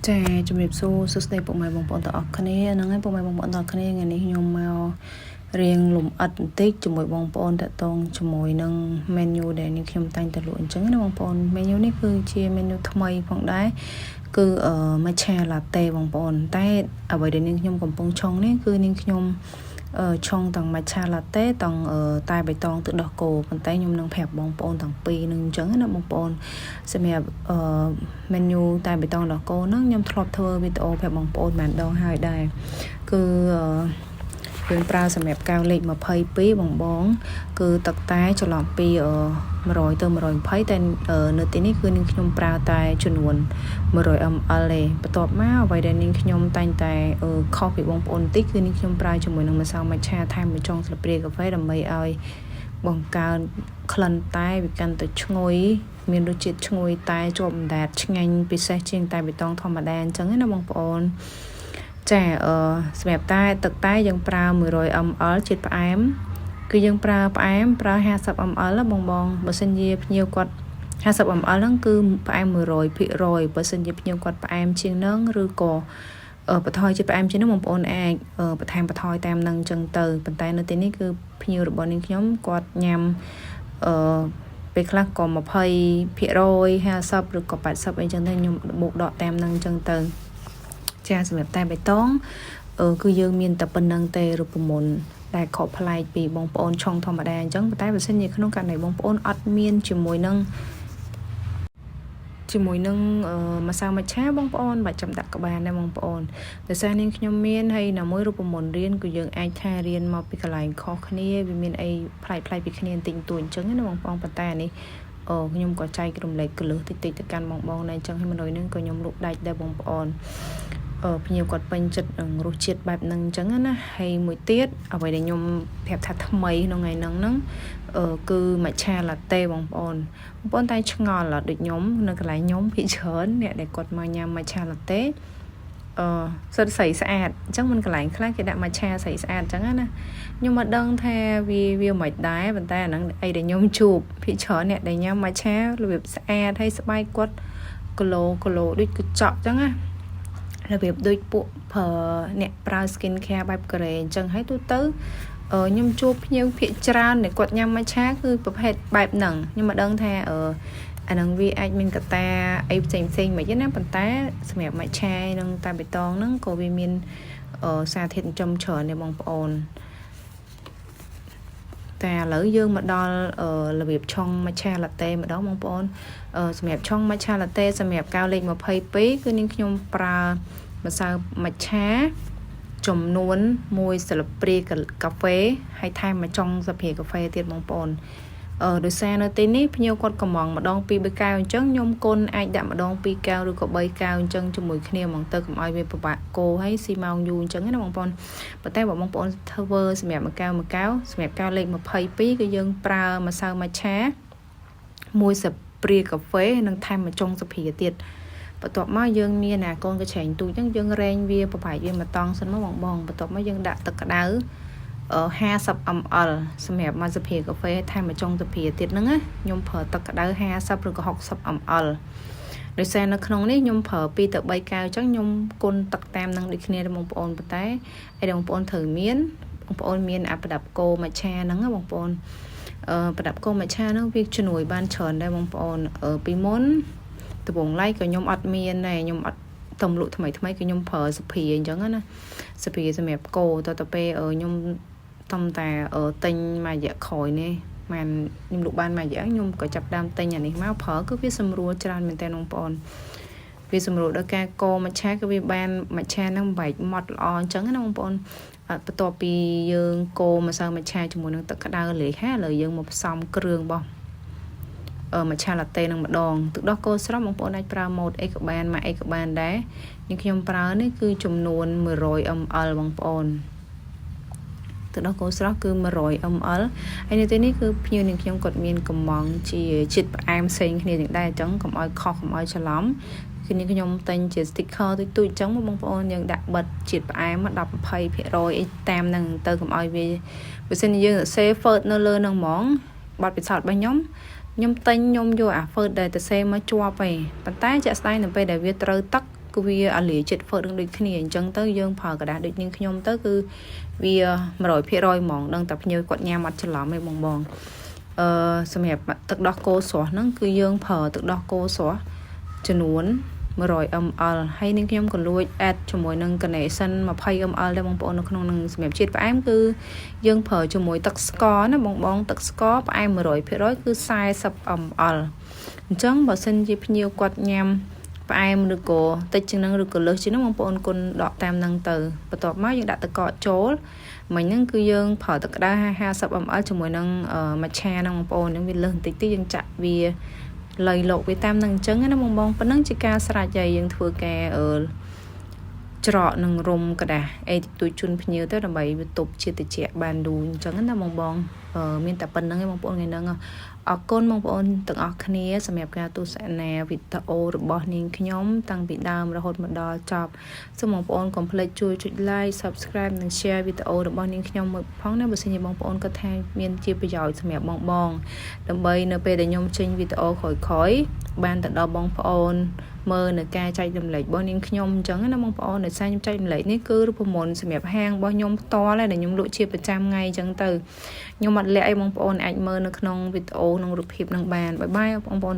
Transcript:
ចាជំរាបសួរសួស្តីពុកម៉ែបងប្អូនទាំងអស់គ្នាហ្នឹងហើយពុកម៉ែបងប្អូនទាំងអស់គ្នាថ្ងៃនេះខ្ញុំមករៀងលំអិតបន្តិចជាមួយបងប្អូនតាក់ទងជាមួយនឹង menu ដែលនេះខ្ញុំតែងតែលក់អញ្ចឹងណាបងប្អូន menu នេះគឺជា menu ថ្មីផងដែរគឺmatcha latte បងប្អូនតែអ្វីដែលនាងខ្ញុំកំពុងឆុងនេះគឺនាងខ្ញុំឆុងទាំង matcha latte ទាំងតែបៃតងទឹកដោះគោប៉ុន្តែខ្ញុំនឹងប្រាប់បងប្អូនទាំងពីរនឹងអញ្ចឹងណាបងប្អូនសម្រាប់menu តែបៃតងដោះគោហ្នឹងខ្ញុំធ្លាប់ធ្វើវីដេអូប្រាប់បងប្អូនបានដងហើយដែរគឺយើងប្រើសម្រាប់កៅលេខ22បងគឺទឹកតែចន្លោះពី100ទៅ120តែនៅទីនេះគឺនាងខ្ញុំប្រើតែចំនួន100 ml ទេបន្ទាប់មកអ្វីដែលនាងខ្ញុំតែងតែខុសពីបងប្អូនបន្តិចគឺនាងខ្ញុំប្រើជាមួយនឹងម្សៅម៉ាឆាថែមមួយចុងស្លាបព្រាកាហ្វេដើម្បីឲ្យបង្កើនក្លិនតែវាកាន់តែឈ្ងុយមានរសជាតិឈ្ងុយតែជាប់អណ្ដែតឆ្ងាញ់ពិសេសជាងតែបៃតងធម្មតាអញ្ចឹងណាបងប្អូនចាសម្រាប់តែទឹកតែយើងប្រើ100 ml ជាតិផ្អែមគឺយើងប្រើផ្អែមប្រើ50 ml បងបើសិនជាភ្ញៀវគាត់50 ml ហ្នឹងគឺផ្អែម 100% បើសិនជាភ្ញៀវគាត់ផ្អែមជាងហ្នឹងឬក៏បន្ថយជាតិផ្អែមជាងហ្នឹងបងប្អូនអាចបន្ថែមបន្ថយតាមហ្នឹងអញ្ចឹងទៅប៉ុន្តែនៅទីនេះគឺភ្ញៀវរបស់នាងខ្ញុំគាត់ញ៉ាំពេលខ្លះក៏20% 50ឬក៏80អីចឹងទៅខ្ញុំបូកដកតាមហ្នឹងអញ្ចឹងទៅចាសម្រាប់តែបៃតងគឺយើងមានតែប៉ុណ្្នឹងទេរូបមន្តដែលខុសប្លែកពីបងប្អូនឆុងធម្មតាអញ្ចឹងតែបើសិនជាក្នុងករណីបងប្អូនអត់មានជាមួយនឹងម្សៅម៉ាឆាបងប្អូនបាច់ចាំដាក់ក្បាលដែរបងប្អូនដោយសារនាងខ្ញុំមានហើយណាមួយរូបមន្តរៀនគឺយើងអាចថារៀនមកពីកន្លែងខុសគ្នាវាមានអីប្លែកពីគ្នាបន្តិចបន្តួចអញ្ចឹងណាបងប្អូនប៉ុន្តែអានេះខ្ញុំក៏ចែករំលែកកលឹះតិចទៅកាន់បងដែរអញ្ចឹងហើយមនុស្សនឹងក៏ខ្ញុំលក់ដាច់ដែរបងប្អូនភ្ញៀវគាត់ពេញចិត្តនឹងរសជាតិបែបហ្នឹងអញ្ចឹងណាហើយមួយទៀតអ្វីដែលខ្ញុំប្រាប់ថាថ្មីក្នុងថ្ងៃហ្នឹងគឺ matcha latte បងប្អូនតែឆ្ងល់ដូចខ្ញុំនៅកន្លែងខ្ញុំភាគច្រើនអ្នកដែលគាត់មកញ៉ាំ matcha latte សិតស្រីស្អាតអញ្ចឹងមិនកន្លែងខ្លះគេដាក់ matcha ស្រីស្អាតអញ្ចឹងណាខ្ញុំមកដឹងថាវាមិនដែរប៉ុន្តែអាហ្នឹងអីដែលខ្ញុំជួបភាគច្រើនអ្នកដែលញ៉ាំ matcha របៀបស្អាតហើយស្បែកគាត់គីឡូដូចកញ្ចក់អញ្ចឹងណារបៀបដូចពួកអ្នកប្រើ skin care បែបកូរ៉េអញ្ចឹងហើយទូទៅខ្ញុំជួបភ្ញៀវភាគច្រើនដែលគាត់ញ៉ាំ matcha គឺប្រភេទបែបហ្នឹងខ្ញុំមកដឹងថាអាហ្នឹងវាអាចមានកត្តាអីផ្សេងមិនទេណាប៉ុន្តែសម្រាប់ matcha និងតែបៃតងហ្នឹងក៏វាមានសារធាតុចិញ្ចឹមច្រើនដែរបងប្អូនតែឥឡូវយើងមកដល់របៀបឆុង matcha latte ម្ដងបងប្អូនសម្រាប់ឆុង matcha latte សម្រាប់កៅលេខ22គឺនាងខ្ញុំប្រើម្សៅ matcha ចំនួន1ស្លាបព្រាកាហ្វេហើយថែមមួយចុងស្លាបព្រាកាហ្វេទៀតបងប្អូនដោយសារនៅទីនេះភ្ញៀវគាត់កំងម្ដង2 3កែវអញ្ចឹងខ្ញុំគុណអាចដាក់ម្ដង2កែវឬក៏3កែវអញ្ចឹងជាមួយគ្នាហ្មងទៅកុំឲ្យវាពិបាកកូរហើយស៊ីម៉ោងយូរអញ្ចឹងណាបងប្អូនប៉ុន្តែបើបងប្អូនធ្វើសម្រាប់មួយកែវសម្រាប់កែវលេខ22គឺយើងប្រើម្សៅ matcha 1ស្លាបព្រាកាហ្វេនិងថែមមួយចុងស្លាបព្រាទៀតបន្ទាប់មកយើងមានកូនកញ្ឆែងទូចអញ្ចឹងយើងរែងវាប្រហែលវាមួយតង់សិនមកបងបន្ទាប់មកយើងដាក់ទឹកក្តៅ50 ml សម្រាប់មួយស្លាបព្រាកាហ្វេថែមមួយចុងស្លាបព្រាទៀតហ្នឹងណាខ្ញុំប្រើទឹកក្តៅ50ឬក៏60 ml ដោយសារនៅក្នុងនេះខ្ញុំប្រើ2ទៅ3កែវអញ្ចឹងខ្ញុំគុណទឹកតាមនឹងដូចគ្នាបងប្អូនប៉ុន្តែឯបងប្អូនត្រូវមានបងប្អូនមានប្រដាប់គោម៉ាឆាហ្នឹងណាបងប្អូនប្រដាប់គោម៉ាឆាហ្នឹងវាជំនួយបានច្រើនដែរបងប្អូនពីមុនដំបូងឡៃក៏ខ្ញុំអត់មានដែរខ្ញុំអត់ទំលក់ថ្មីគឺខ្ញុំប្រើសភាអញ្ចឹងណាសភាសម្រាប់គោទៅពេលខ្ញុំតំតែទិញមួយរយៈក្រោយនេះបានខ្ញុំលក់បានមួយរយៈខ្ញុំក៏ចាប់ដើមទិញអានេះមកប្រើគឺវាសម្រួលច្រើនមែនតើបងប្អូនវាសម្រួលដល់ការកោម៉ាឆាគឺវាបានម៉ាឆាហ្នឹងបែកម៉ត់ល្អអញ្ចឹងណាបងប្អូនបន្ទាប់ពីយើងកូរម្សៅម៉ាឆាជាមួយនឹងទឹកក្តៅលេខហើយឥឡូវយើងមកផ្សំគ្រឿងរបស់matcha latte នឹងម្ដងទឹកដោះគោស្រស់បងប្អូនអាចប្រើម៉ូតអីក៏បានមកអីក៏បានដែរnhưng ខ្ញុំប្រើនេះគឺចំនួន100 ml បងប្អូនទឹកដោះគោស្រស់គឺ100 ml ហើយនៅទីនេះគឺភ្ញៀវនឹងខ្ញុំគាត់មានកំងជាជាតិផ្អែមផ្សេងគ្នាទាំងដែរអញ្ចឹងកុំឲ្យខុសកុំឲ្យច្រឡំគឺនេះខ្ញុំតែងជា sticker ទូចអញ្ចឹងបងប្អូនយើងដាក់បិទជាតិផ្អែមមក10-20% អីតាមហ្នឹងទៅកុំឲ្យវាបើសិនយើងសរសេរ first នៅលើហ្នឹងហ្មងបទពិសោធន៍របស់ខ្ញុំទិញខ្ញុំយកអា first ដែលទៅសេមកជាប់ឯងប៉ុន្តែជាក់ស្ដែងនៅពេលដែលវាត្រូវទឹក គឺវាអាលីចិត្តហ្វឺនឹងដូចគ្នាអញ្ចឹងទៅយើងប្រើกระดาษដូចនាងខ្ញុំទៅគឺវា 100% ហ្មងដឹងតែភ្ញៀវគាត់ញ៉ាំអត់ច្រឡំទេបងសម្រាប់ទឹកដោះគោស្រស់ហ្នឹងគឺយើងប្រើទឹកដោះគោស្រស់ចំនួន100 ml ហើយនាងខ្ញុំក៏លួច add ជាមួយនឹង Carnation 20 ml ដែរបងប្អូននៅក្នុងនឹងសម្រាប់ជាតិផ្អែមគឺយើងប្រើជាមួយទឹកស្ករណាបងទឹកស្ករផ្អែម 100% គឺ40 ml អញ្ចឹងបើសិនជាភ្ញៀវគាត់ញ៉ាំផ្អែមឬក៏តិចជាងហ្នឹងឬក៏លើសជាងហ្នឹងបងប្អូនគុណដកតាមហ្នឹងទៅបន្ទាប់មកយើងដាក់ទឹកកកចូលមិញហ្នឹងគឺយើងប្រើទឹកក្តៅ50 ml ជាមួយនឹងម៉ាឆាហ្នឹងបងប្អូនហ្នឹងវាលើសបន្តិចទៀតយើងចាក់វាលៃលោកវាតាមហ្នឹងអញ្ចឹងណាបងប៉ុណ្ណឹងជាការស្រេចហើយយើងធ្វើការច្រកនឹងរុំกระดาษអីទួយជូនភ្ញៀវទៅដើម្បីវាទប់ជាតិចបានលូនអញ្ចឹងណាបងមានតែប៉ុណ្្នឹងឯងបងប្អូនថ្ងៃហ្នឹងអរគុណបងប្អូនទាំងអស់គ្នាសម្រាប់ការទស្សនាវីដេអូរបស់នាងខ្ញុំតាំងពីដើមរហូតមកដល់ចប់សូមបងប្អូនកុំភ្លេចជួយចុច like subscribe និង share វីដេអូរបស់នាងខ្ញុំមួយផងណាបើសិនជាបងប្អូនក៏ថាមានជាប្រយោជន៍សម្រាប់បងដើម្បីនៅពេលដែលខ្ញុំចេញវីដេអូក្រោយៗបានទៅដល់បងប្អូនមើលនៅការចែករំលែករបស់នាងខ្ញុំអញ្ចឹងណាបងប្អូនដោយសារខ្ញុំចែករំលែកនេះគឺរូបមន្តសម្រាប់ហាងរបស់ខ្ញុំផ្ទាល់ដែលខ្ញុំលក់ជាប្រចាំថ្ងៃអញ្ចឹងទៅខ្ញុំអត់លាក់ឲ្យបងប្អូនអាចមើលនៅក្នុងវីដេអូក្នុងរូបភាពនឹងបានបាយបាយបងប្អូន